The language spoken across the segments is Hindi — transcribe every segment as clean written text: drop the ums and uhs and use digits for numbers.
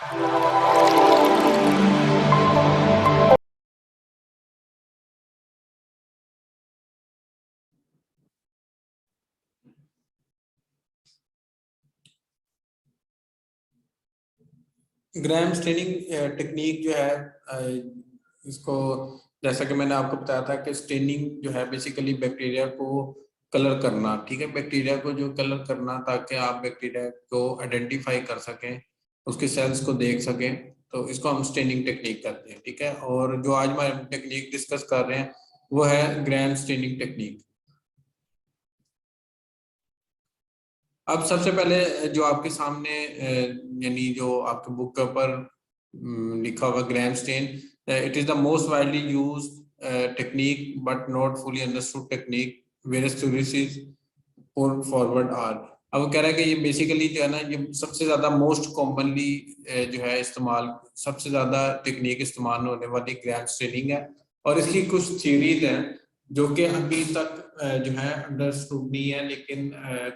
ग्राम स्टेनिंग टेक्निक जो है, इसको जैसा कि मैंने आपको बताया था कि स्टेनिंग जो है बेसिकली बैक्टीरिया को कलर करना, ठीक है, बैक्टीरिया को जो कलर करना ताकि आप बैक्टीरिया को आइडेंटिफाई कर सकें, उसके सेल्स को देख सकें, तो इसको हम स्टेनिंग टेक्निक करते हैं, ठीक है। और जो आज हम टेक्निक डिस्कस कर रहे हैं वो है ग्राम स्टेनिंग टेक्निक। अब सबसे पहले जो आपके सामने यानी जो आपके बुक के ऊपर लिखा हुआ Gram stain, it is the most widely used technique but not fully understood technique various theories put forward are. अब वो कह रहा है कि ये बेसिकली जो है ना, ये सबसे ज्यादा मोस्ट कॉमनली जो है इस्तेमाल, सबसे ज्यादा टेक्निक इस्तेमाल होने वाली ग्राम स्टेनिंग है। और इसकी कुछ थ्योरीज हैं जो कि अभी तक जो है अंडरस्टूड नहीं है, लेकिन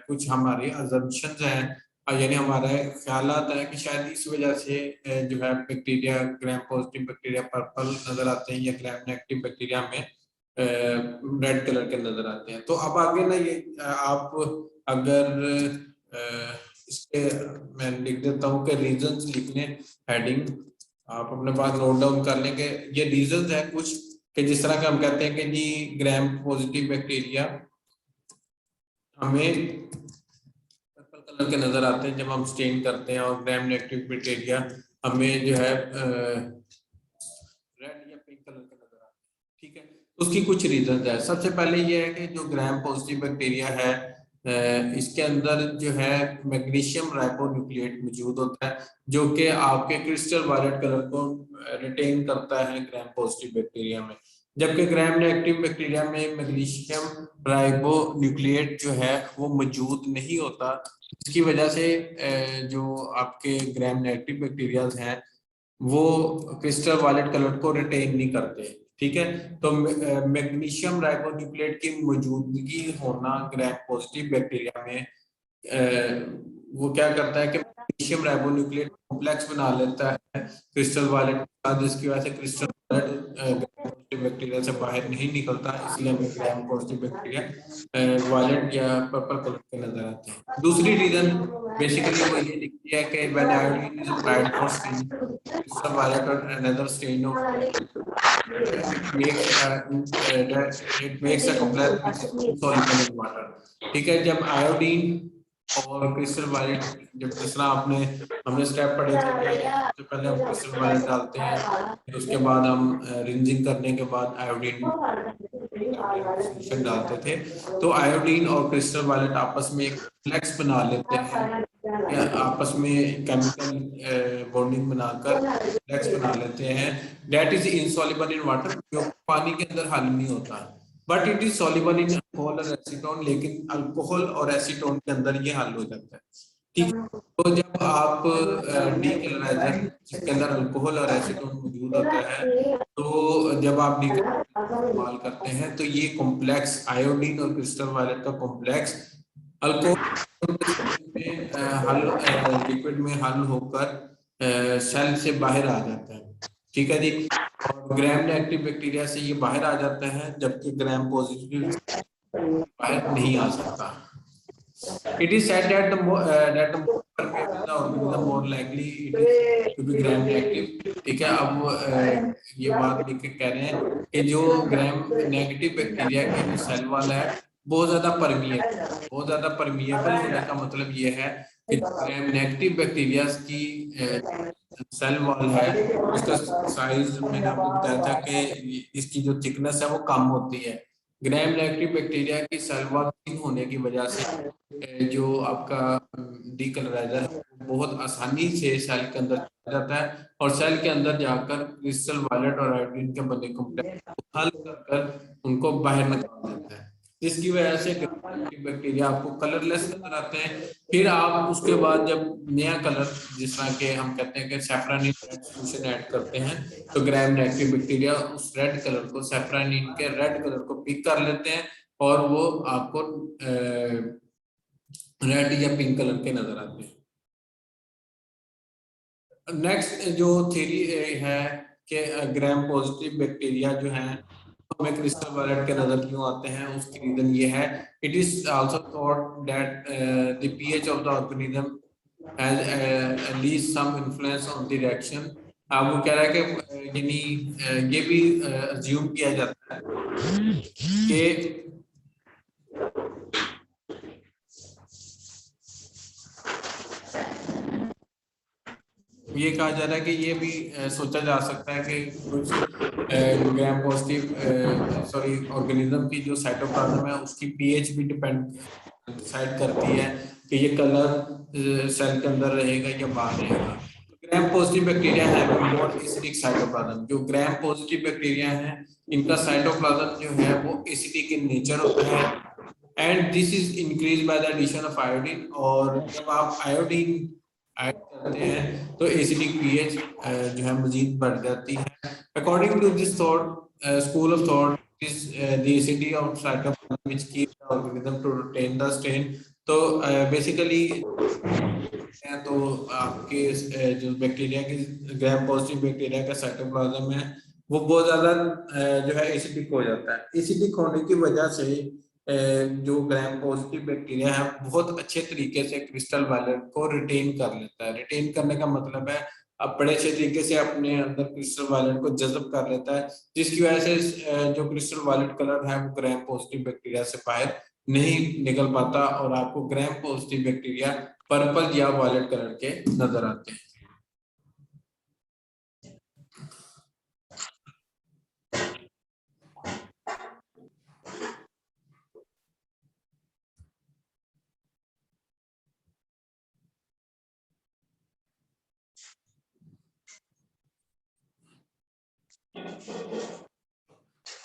कुछ हमारी अजम्पशंस हैं, यानी हमारे ख्यालात है कि शायद इस वजह से जो है bacteria, gram positive bacteria purple नजर आते हैं या ग्राम नेगेटिव बैक्टीरिया में रेड कलर के नजर आते हैं। तो अब आगे ना ये आप अगर इसके मैं लिख देता हूँ कि रीजंस लिख लें, हेडिंग आप अपने पास नोट डाउन कर लेंगे। ये रीजंस है कुछ कि जिस तरह का हम कहते हैं कि जी ग्राम पॉजिटिव बैक्टीरिया हमें पर्पल कलर के नजर आते हैं जब हम स्टेन करते हैं, और ग्राम नेगेटिव बैक्टीरिया हमें जो है रेड या पिंक कलर के नजर आते हैं, ठीक है। उसकी कुछ रीजन है। सबसे पहले ये है कि जो ग्राम पॉजिटिव बैक्टीरिया है इसके अंदर जो है मैग्नीशियम राइबोन्यूक्लिएट मौजूद होता है, जो कि आपके क्रिस्टल वायलेट कलर को रिटेन करता है ग्राम पॉजिटिव बैक्टीरिया में। जबकि ग्राम नेगेटिव बैक्टीरिया में मैग्नीशियम राइबोन्यूक्लिएट जो है वो मौजूद नहीं होता। इसकी वजह से जो आपके ग्राम नेगेटिव बैक्टीरियाज हैं वो क्रिस्टल वायलेट कलर को रिटेन नहीं करते, ठीक है। तो मैग्नीशियम राइबोन्यूक्लिएट की मौजूदगी होना ग्राम पॉजिटिव बैक्टीरिया में वो क्या करता है कि मैग्नीशियम राइबोन्यूक्लिएट कॉम्प्लेक्स बना लेता है क्रिस्टल वायलेट के साथ, जिसकी वजह से क्रिस्टल वायलेट बैक्टीरिया से बाहर नहीं निकलता, इसलिए हमें ग्राम पॉजिटिव बैक्टीरिया वायलेट या पर्पल कलर के नजर आते हैं। दूसरी रीजन बेसिकली वो ये लिखती है कि when iodine is applied for staining crystal violet or another stain of it makes a complex insoluble in water, ठीक है। जब आयोडीन और क्रिस्टल वायलेट, जब जिस तरह आपने हमने स्टेप पढ़े थे कि सबसे पहले हम क्रिस्टल वायलेट डालते हैं, फिर उसके बाद हम रिंजिंग करने के बाद आयोडीन सोल्यूशन डालते थे, तो आयोडीन और क्रिस्टल वायलेट आपस में एक फ्लेक्स बना लेते हैं या आपस में केमिकल बॉन्डिंग बनाकर फ्लेक्स बना लेते हैं। That is insoluble in water, जो पानी के अंदर हल नहीं होता, but it is soluble in alcohol और एसीटोन, लेकिन अल्कोहल और एसीटोन के अंदर ये हल हो जाता है, ठीक है। तो जब आप डीकलराइजर जिसके अंदर अल्कोहल और एसीटोन मौजूद होता है, तो जब आप इस्तेमाल करते हैं तो ये कॉम्प्लेक्स आयोडीन और क्रिस्टल वायलेट का कॉम्प्लेक्स अल्कोहल में हल लिक्विड में हल होकर सेल से बाहर आ जाता है, ठीक है जी। और ग्राम नेगेटिव बैक्टीरिया से ये बाहर आ जाता है, जबकि ग्राम पॉजिटिव बाहर नहीं आ सकता। It is said that the more permeable the organism, more likely it is to be gram negative, ठीक है। अब ये बात लिख के कह रहे हैं कि जो ग्राम नेगेटिव बैक्टीरिया के जो सेल वाल है बहुत ज्यादा परमिएबल, बहुत ज्यादा परमिएबल होने का मतलब ये है कि ग्राम नेगेटिव बैक्टीरिया की सेल वॉल है उसका साइज मैंने आपको बताया था कि इसकी जो थिकनेस है वो कम होती है। ग्राम नेगेटिव बैक्टीरिया की सेल वॉल थिन होने की वजह से जो आपका डीकलराइजर है बहुत आसानी से सेल के अंदर जाता है और सेल के अंदर जाकर क्रिस्टल वायलेट और आयोडीन के बने कॉम्प्लेक्स को हल कर उनको बाहर निकाल देता है, जिसकी वजह से बैक्टीरिया आपको कलरलेस नजर आते हैं। फिर आप उसके बाद जब नया कलर, जिस तरह के हम कहते हैं कि सैफरानिन रेड सोल्यूशन ऐड करते हैं, तो ग्राम नेगेटिव बैक्टीरिया उस रेड कलर को, सैफरानिन के रेड कलर को पिक कर लेते हैं और वो आपको रेड या पिंक कलर के नजर आते हैं। नेक्स्ट जो थ्योरी है कि ग्राम पॉजिटिव बैक्टीरिया जो हैं हमें क्रिस्टल वायलेट के नजर क्यों आते हैं, उसकी रीजन ये है, it is also thought that the pH of the organism has at least some influence on the reaction. अब वो कह रहा है कि यानी ये भी अज्यूम किया जाता है कि ये कहा जा रहा है कि ये भी सोचा जा सकता है कि कुछ ग्राम पॉजिटिव सॉरी ऑर्गेनिज्म की जो साइटोप्लाज्म है उसकी पीएच भी डिसाइड करती है कि ये कलर सेल के अंदर रहेगा या बाहर रहेगा। ग्राम पॉजिटिव बैक्टीरिया है मोर एसिडिक साइटोप्लाज्म। जो ग्राम पॉजिटिव बैक्टीरिया है इनका साइटोप्लाज्म जो है वो एसिडिक इन नेचर होता है and this is increase by the addition of iodine. और जब आप आयोडीन ऐड करते हैं तो एसिडिक पीएच जो है मजीद बढ़ जाती है। According to this thought school of thought is the acidity of cytoplasm which keeps the organism to retain the strain। तो बेसिकली तो आपके जो बैक्टीरिया की ग्राम पॉजिटिव बैक्टीरिया का साइटोप्लाज्म है वो बहुत ज्यादा जो है एसिडिक हो जाता है। एसिडिक होने की वजह से जो ग्राम पॉजिटिव बैक्टीरिया है बहुत अच्छे तरीके से क्रिस्टल वायलेट को रिटेन कर लेता है। रिटेन करने का मतलब है अब बड़े अच्छे तरीके से अपने अंदर क्रिस्टल वायलेट को जज़ब कर लेता है, जिसकी वजह से जो क्रिस्टल वायलेट कलर है वो ग्राम पॉजिटिव बैक्टीरिया से बाहर नहीं निकल पाता और आपको ग्राम पॉजिटिव बैक्टीरिया पर्पल या वायलेट कलर के नजर आते हैं।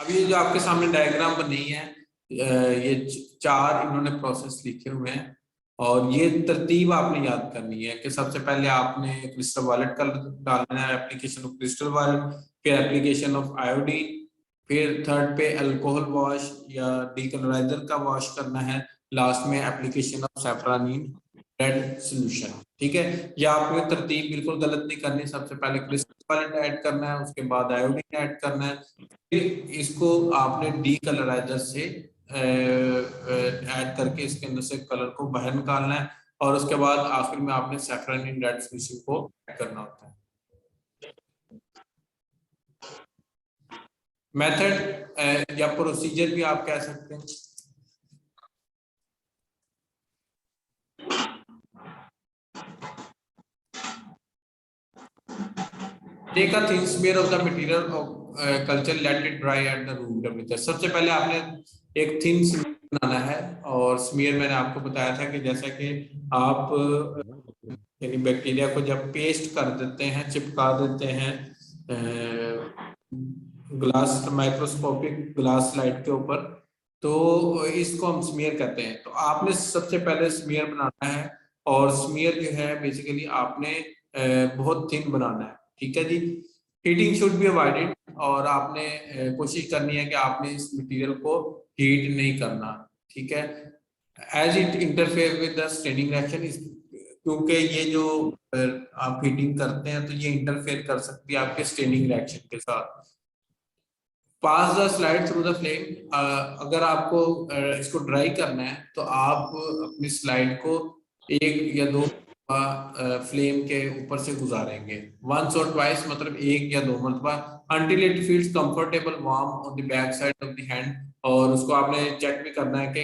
अब ये जो आपके सामने डायग्राम बनी है ये चार इन्होंने प्रोसेस लिखे हुए हैं और ये तरतीब आपने याद करनी है कि सबसे पहले आपने क्रिस्टल वायलेट कलर डालना है, एप्लीकेशन ऑफ क्रिस्टल वायलेट, फिर एप्लीकेशन ऑफ आयोडीन, फिर थर्ड पे अल्कोहल वॉश या डीकलराइजर का वॉश करना है, लास्ट में एप्लीकेशन ऑफ सैफरानीन रेड सोल्यूशन। ठीक है, ये आपको तरतीब बिल्कुल गलत नहीं करनी। सबसे पहले क्रिस्टल वायलेट ऐड करना है, उसके बाद आयोडीन ऐड करना है, फिर इसको आपने डी कलराइजर से ऐड करके इसके अंदर से कलर को बाहर निकालना है और उसके बाद आखिर में आपने सैफरानीन रेड सोल्यूशन को ऐड करना होता है। मेथड या प्रोसीजर भी आप कह सकते हैं। Take a thin smear of the material of culture, let it dry at the room temperature. सबसे पहले आपने एक थिन स्मीयर बनाना है और स्मीयर मैंने आपको बताया था कि जैसा कि आप यानी बैक्टीरिया को जब पेस्ट कर देते हैं, चिपका देते हैं ग्लास माइक्रोस्कोपिक ग्लास स्लाइड के ऊपर, तो इसको हम स्मीयर कहते हैं। तो आपने सबसे पहले स्मीयर बनाना है और स्मीयर जो है बेसिकली आपने बहुत थिन बनाना है। ठीक है जी। हीटिंग शुड बी अवॉइडेड और आपने कोशिश करनी है कि आपने इस मटेरियल को हीट नहीं करना। ठीक है, as it interfere with the staining reaction, क्योंकि ये जो आप हीटिंग करते हैं तो ये इंटरफेयर कर सकती है आपके स्टेनिंग रिएक्शन के साथ। Pass the slide through the flame, अगर आपको इसको ड्राई करना है तो आप अपनी स्लाइड को एक या दो फ्लेम के ऊपर से गुजारेंगे, वंस और ट्वाइस मतलब एक या दो मरतबा, until it feels comfortable warm on the back side of the hand। और उसको आपने चेक भी करना है कि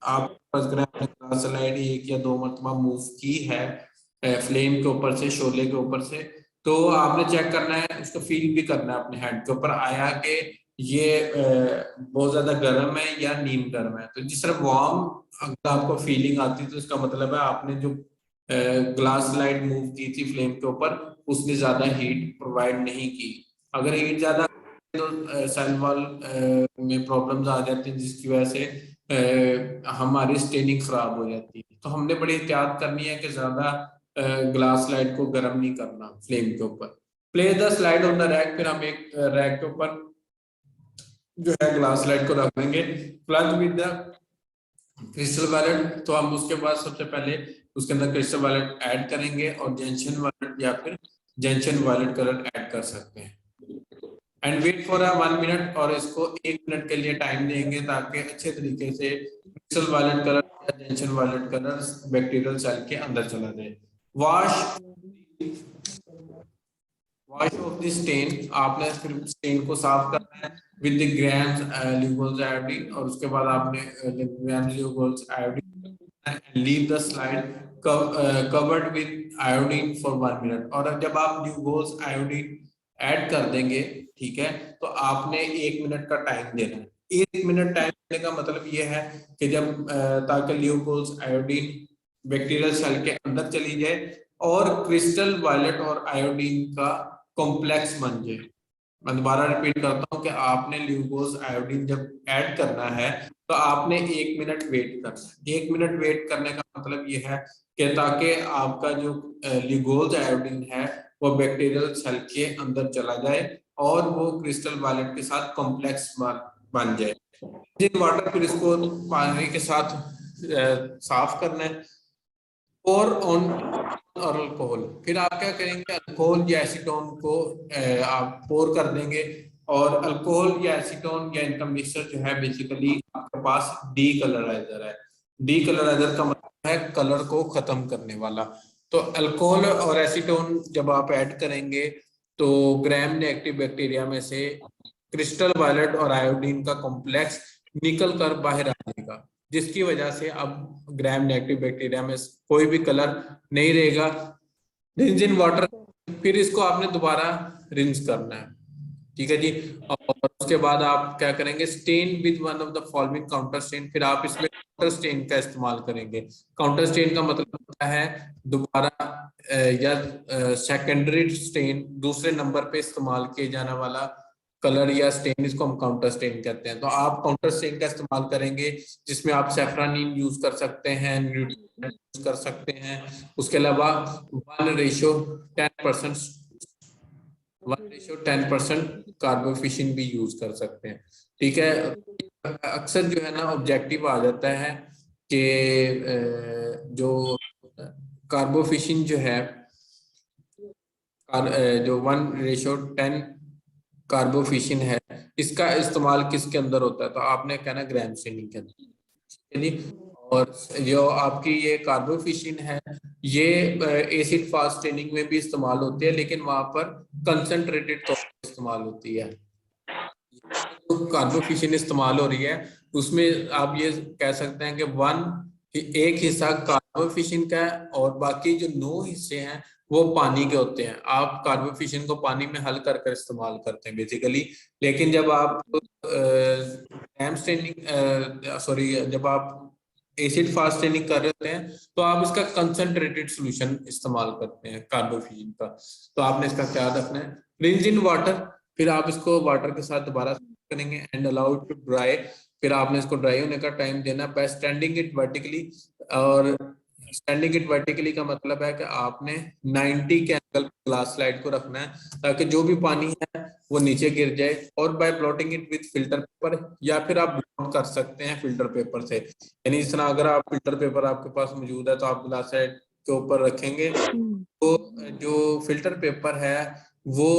आप स्लाइड एक या दो मरतबा मूव की है फ्लेम के ऊपर से, शोले के ऊपर से, तो आपने चेक करना है, उसको फील भी करना है अपने हैंड के ऊपर आया कि ये बहुत ज्यादा गर्म है या नीम गर्म है। तो जिस तरह वार्म अगर आपको फीलिंग आती है तो इसका मतलब है आपने जो ग्लास स्लाइड मूव की थी फ्लेम के ऊपर उसने ज्यादा हीट प्रोवाइड नहीं की। अगर हीट ज्यादा तो सेल वॉल में प्रॉब्लम्स आ जाती हैं जिसकी वजह से हमारी स्टेनिंग खराब हो जाती है। तो हमने बड़ी एहतियात करनी है कि ज्यादा ग्लास स्लाइड को गर्म नहीं करना फ्लेम के ऊपर। Place the slide on the rack, फिर हम एक रैक के ऊपर जो है ग्लास स्लाइड को रख देंगे। Plug with the crystal violet, तो हम उसके बाद सबसे पहले उसके अंदर क्रिस्टल वायलेट ऐड करेंगे और जंक्शन वायलेट या फिर जंक्शन वायलेट कलर ऐड कर सकते हैं। एंड वेट फॉर 1 मिनट, और इसको 1 मिनट के लिए टाइम देंगे ताकि अच्छे तरीके से क्रिस्टल वायलेट कलर या gentian violet colour bacterial cell के अंदर चला जाए। वॉश ऑफ द स्टेन, आपने फिर स्टेन को साफ करना है with the Gram's Lugol's iodine, और उसके बाद आपने Gram's Lugol's iodine and leave the slide covered with iodine for 1 minute. और जब आप ल्यूकोज आयोडीन ऐड कर देंगे, ठीक है, तो आपने 1 मिनट का टाइम देना है। 1 मिनट टाइम देने का मतलब ये है कि जब ताकि ल्यूकोज आयोडीन बैक्टीरियल सेल के अंदर चली जाए और क्रिस्टल वायलेट और आयोडीन का कॉम्प्लेक्स बन जाए। मैं दोबारा रिपीट करता हूँ कि आपने ल्यूकोज आयोडीन जब ऐड करना है तो आपने 1 मिनट वेट करना है। 1 मिनट वेट करने का मतलब ये है कि ताकि आपका जो ल्यूकोज आयोडीन है वो बैक्टीरियल सेल के अंदर चला जाए और वो क्रिस्टल वायलेट के साथ कॉम्प्लेक्स बन जाए। वाटर, फिर इसको पानी के साथ साफ करना है। और ऑन और अल्कोहल, फिर आप क्या करेंगे, अल्कोहल या एसीटोन को आप पोर कर देंगे, और अल्कोहल या एसीटोन या इनका मिक्सचर जो है बेसिकली आपके पास डी कलराइजर है। डी कलराइजर का मतलब है कलर को खत्म करने वाला। तो अल्कोहल और एसीटोन जब आप ऐड करेंगे तो ग्राम नेगेटिव बैक्टीरिया में से क्रिस्टल वायलेट और आयोडीन का कॉम्प्लेक्स निकल कर बाहर आ जाएगा, जिसकी वजह से अब ग्राम नेगेटिव बैक्टीरिया में कोई भी कलर नहीं रहेगा। रिंस इन वाटर, फिर इसको आपने दोबारा रिंस करना है, ठीक है जी। और उसके बाद आप क्या करेंगे, stain with one of the following counter stain, फिर आप इसमें काउंटर स्टेन का इस्तेमाल करेंगे। काउंटर स्टेन का मतलब होता है दोबारा या सेकेंडरी स्टेन, दूसरे नंबर पे इस्तेमाल किए जाने वाला कलर या स्टेन, इसको हम काउंटर स्टेन कहते हैं। तो आप काउंटर स्टेन का इस्तेमाल करेंगे जिसमें आप सेफ्रानीन यूज कर सकते हैं, न्यूट्रिएंट यूज कर सकते हैं। उसके अलावा 1:10% 1:10% कार्बोफिशिन भी यूज कर सकते हैं, ठीक है। अक्सर जो है ना ऑब्जेक्टिव आ जाता है कि जो कार्बोफिशिन जो है जो 1:10 कार्बोफिशिन है, इसका इस्तेमाल किसके अंदर होता है, तो आपने कहना ग्राम स्टेनिंग के अंदर। और जो आपकी ये कार्बोफिशिन है ये एसिड फास्ट स्टेनिंग में भी इस्तेमाल होती है, लेकिन वहां पर कंसंट्रेटेड तौर पर इस्तेमाल होती है। तो कार्बोफिशिन इस्तेमाल हो रही है उसमें आप ये कह सकते हैं कि एक हिस्सा कार्बोफिशिन का है और बाकी जो 9 हिस्से हैं वो पानी के होते हैं। आप कार्बोफिशिन को पानी में हल कर इस्तेमाल करते हैं बेसिकली, लेकिन जब आप जब आप एसिड फास्ट स्टेनिंग कर रहे होते हैं तो आप इसका कंसंट्रेटेड सॉल्यूशन इस्तेमाल करते हैं कार्बोफिशिन का। तो आपने इसका ख्याल रखना है। रिंस इन वाटर, फिर आप इसको वाटर के साथ दोबारा करेंगे and allow it to dry, फिर आपने इसको ड्राई होने का टाइम देना बाय स्टैंडिंग इट वर्टिकली। और स्टैंडिंग इट वर्टिकली का मतलब है कि आपने 90 के एंगल ग्लास स्लाइड को रखना है ताकि जो भी पानी है वो नीचे गिर जाए। और by blotting it with filter paper, या फिर आप ब्लॉट कर सकते हैं फिल्टर पेपर से। यानी इस तरह अगर आप फिल्टर पेपर आपके पास मौजूद है तो आप ग्लास स्लाइड के ऊपर रखेंगे तो जो फिल्टर पेपर है वो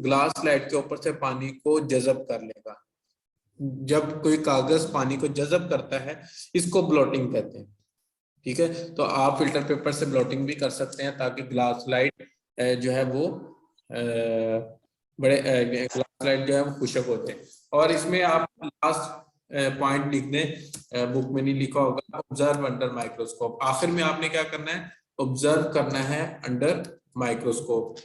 ग्लास स्लाइड के ऊपर से पानी को जज़ब कर लेगा। जब कोई कागज पानी को जज़ब करता है इसको ब्लॉटिंग कहते हैं, ठीक है। तो आप फिल्टर पेपर से ब्लॉटिंग भी कर सकते हैं ताकि ग्लास स्लाइड जो है वो ग्लास स्लाइड जो है वो खुशक होते हैं। और इसमें आप लास्ट पॉइंट लिख दें, बुक में नहीं लिखा होगा, ऑब्जर्व अंडर माइक्रोस्कोप। आखिर में आपने क्या करना है, ऑब्जर्व करना है अंडर माइक्रोस्कोप।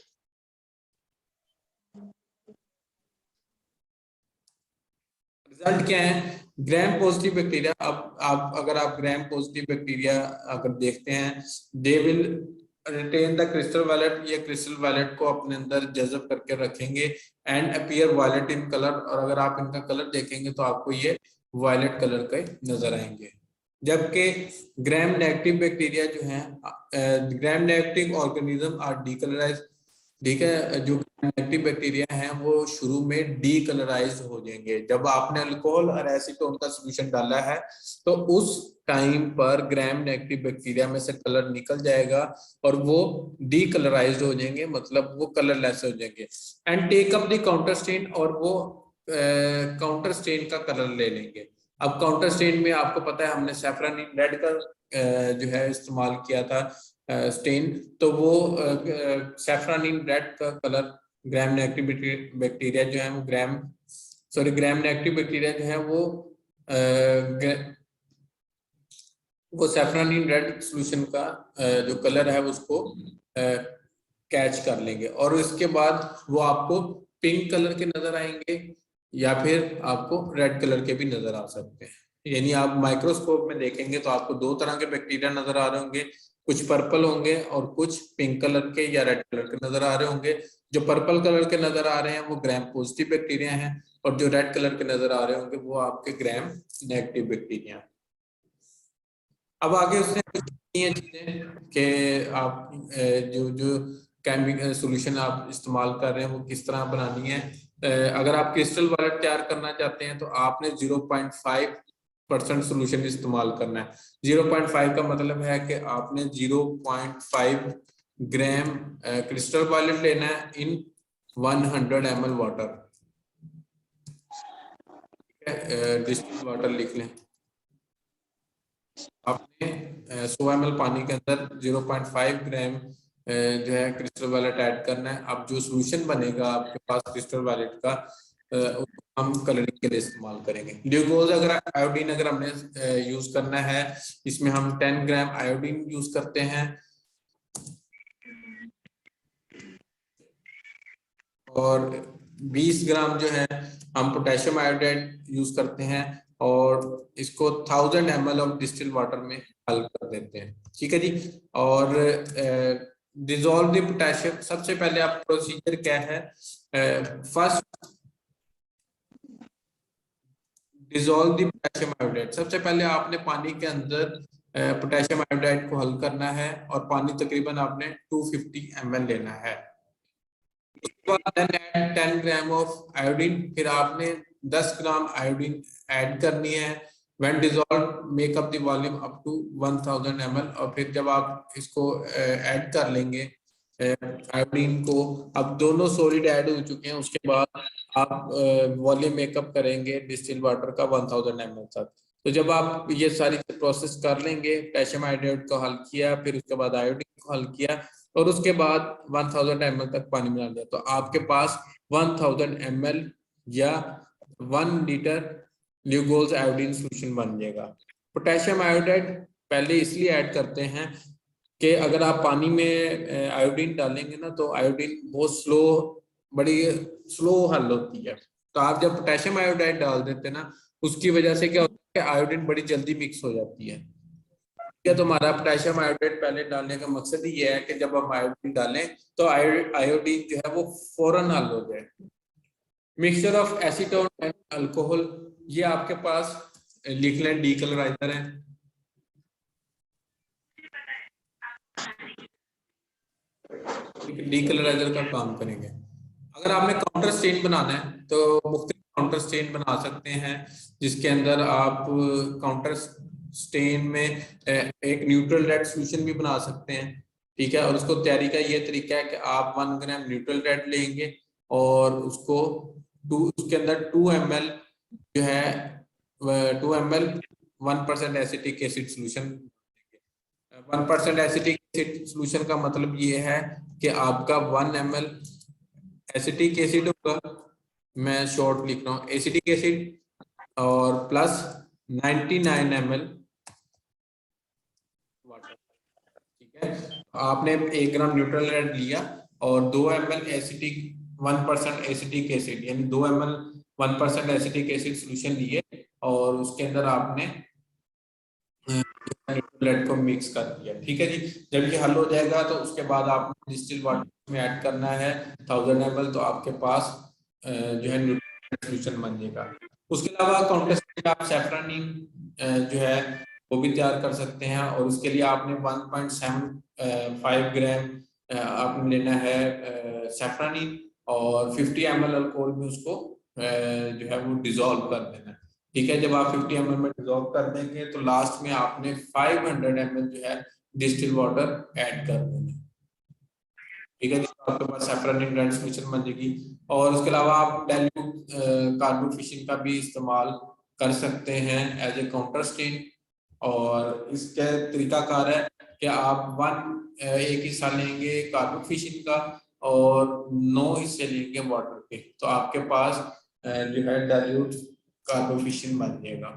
रिजल्ट क्या है, ग्राम पॉजिटिव बैक्टीरिया। अब आप अगर आप ग्राम पॉजिटिव बैक्टीरिया अगर देखते हैं, they will retain the crystal violet, ये क्रिस्टल वायलेट को अपने अंदर जज़ब करके रखेंगे and appear violet in colour. और अगर आप इनका कलर देखेंगे तो आपको ये वायलेट कलर के नजर आएंगे। जबकि ग्राम नेगेटिव बैक्टीरिया जो है, ग्राम नेगेटिव ऑर्गेनिज्म आर डीकलराइज्ड ठीक है। जो नेगेटिव बैक्टीरिया हैं वो शुरू में डीकलराइज हो जाएंगे। जब आपने अल्कोहल और एसीटोन का सोल्यूशन डाला है तो उस टाइम पर ग्राम नेगेटिव बैक्टीरिया में से कलर निकल जाएगा और वो डीकलराइज हो जाएंगे, मतलब वो कलरलेस हो जाएंगे। And take up the counter stain, और वो काउंटर स्टेन का कलर ले लेंगे। अब काउंटर स्टेन में आपको पता है हमने सैफरानिन रेड का जो है इस्तेमाल किया था स्टेन, तो वो सैफरानिन रेड का कलर ग्राम नेगेटिव बैक्टीरिया जो है वो ग्राम नेगेटिव बैक्टीरिया जो है वो सैफरानिन रेड सॉल्यूशन का जो कलर है उसको कैच कर लेंगे, और इसके बाद वो आपको पिंक कलर के नजर आएंगे या फिर आपको रेड कलर के भी नजर आ सकते हैं। यानी आप माइक्रोस्कोप में देखेंगे तो आपको दो तरह के बैक्टीरिया नजर आ रहे होंगे, कुछ पर्पल होंगे और कुछ पिंक कलर के या रेड कलर के नजर आ रहे होंगे। जो पर्पल कलर के नजर आ रहे हैं वो ग्राम पॉजिटिव बैक्टीरिया हैं, और जो रेड कलर के नजर आ रहे होंगे वो आपके ग्राम नेगेटिव बैक्टीरिया हैं। अब आगे उसने ये चीजें कि आप जो जो केमिकल सॉल्यूशन आप इस्तेमाल कर रहे हैं वो किस तरह बनानी है। अगर आप क्रिस्टल वालेट तैयार करना चाहते हैं तो आपने 0.5% सॉल्यूशन इस्तेमाल करना है। 0.5 का मतलब है कि आपने 0.5 ग्राम क्रिस्टल वालेट लेना है इन 100 ml वाटर। डिस्टिल्ड वाटर लिख लें। आपने 100 ml पानी के अंदर 0.5 ग्राम जो है क्रिस्टल वालेट ऐड करना है। अब जो सॉल्यूशन बनेगा आपके पास क्रिस्टल वालेट का उसको हम कलरिंग के लिए इस्तेमाल करेंगे। ग्लूकोज अगर आयोडीन अगर हमने यूज करना है, इसमें हम 10 ग्राम आयोडीन यूज करते हैं और 20 ग्राम जो है हम पोटेशियम आयोडाइड यूज करते हैं, और इसको 1000 ml ऑफ डिस्टिल वाटर में हल कर देते हैं। ठीक है जी। और डिजोल्व द पोटेशियम, सबसे पहले आप प्रोसीजर क्या है, first dissolve the potassium iodide. सबसे पहले आपने पानी के अंदर पोटेशियम आयोडाइड को हल करना है, और पानी तकरीबन आपने 250 ml लेना है। उसके बाद 10 ग्राम ऑफ आयोडीन, फिर आपने 10 ग्राम आयोडीन ऐड करनी है। When dissolve make up the volume up to 1000 ml, और फिर जब आप इसको ऐड कर लेंगे आयोडीन को, अब दोनों सॉलिड ऐड हो चुके हैं, उसके बाद आप वॉल्यूम मेकअप करेंगे डिस्टिल वाटर का 1000 ml तक। तो जब आप ये सारी प्रोसेस कर लेंगे, पोटेशियम आयोडाइड को हल किया, फिर उसके बाद आयोडीन को हल किया, और उसके बाद 1000 ml तक पानी मिला दिया, तो आपके पास 1000 ml या 1 लीटर ग्लूकोज आयोडीन सॉल्यूशन बन जाएगा। पोटेशियम आयोडाइड पहले इसलिए ऐड करते हैं कि अगर आप पानी में आयोडीन डालेंगे ना तो आयोडीन बहुत बड़ी स्लो हल होती है। तो आप जब पोटेशियम आयोडाइड डाल देते हैं ना, उसकी वजह से क्या होता है, आयोडीन बड़ी जल्दी मिक्स हो जाती है। क्या तो हमारा पोटेशियम आयोडाइड पहले डालने का मकसद ही ये है कि जब हम आयोडीन डालें तो आयोडीन जो है वो फौरन हल हो जाए। Mixture of acetone and alcohol, ये आपके पास लिख लें, डीकलराइजर है। डीकलराइजर का काम करेंगे। अगर आपने काउंटर स्टेन बनाना है तो मुख्तलिफ काउंटर स्टेन बना सकते हैं, जिसके अंदर आप काउंटर स्टेन में एक न्यूट्रल रेड सॉल्यूशन भी बना सकते हैं। ठीक है। और उसको तैयारी का ये तरीका है कि आप 1 ग्राम न्यूट्रल रेड लेंगे और उसके अंदर 2 ml जो है 2 ml 1% acetic acid solution. 1% acetic acid solution का मतलब ये है कि आपका 1 ml एसिटिक एसिड होगा, मैं शॉर्ट लिख रहा हूँ, एसिटिक एसिड और प्लस 99 ml वाटर। ठीक है। आपने 1 ग्राम न्यूट्रल रेड लिया और 2 ml एसिटिक 1% एसिटिक एसिड, यानी 2 ml 1% एसिटिक एसिड सॉल्यूशन लिए, और उसके अंदर आपने न्यूट्रल को मिक्स कर दिया। ठीक है जी। जब ये हल हो जाएगा तो उसके बाद आपने डिस्टिल वाटर में ऐड करना है 1000 ml, तो आपके पास जो है न्यूट्रल सॉल्यूशन बन जाएगा। उसके अलावा काउंटर आप सैफरानिन जो है वो भी तैयार कर सकते हैं, और उसके लिए आपने 1.75 ग्राम आपने लेना है सैफरानिन और 50 ml अल्कोहल में उसको जो है वो डिजोल्व कर देना है। ठीक है, जब आप 50 ml में डिजोल्व कर देंगे तो लास्ट में आपने 500 ml जो है डिस्टिल वाटर ऐड कर देना है। ठीक है, तो आपके पास सैफरानिन रेड्स मिश्रण बन जाएगी। और उसके अलावा आप डाइल्यूट कार्बोफिशिन का भी इस्तेमाल कर सकते हैं एज ए काउंटर स्टेन। और इसके तरीकाकार है कि आप एक हिस्सा लेंगे कार्बोफिशिन का और 9 हिस्से लेंगे वाटर के, तो आपके पास जो है डाइल्यूट कार्बोफिशिन बन जाएगा।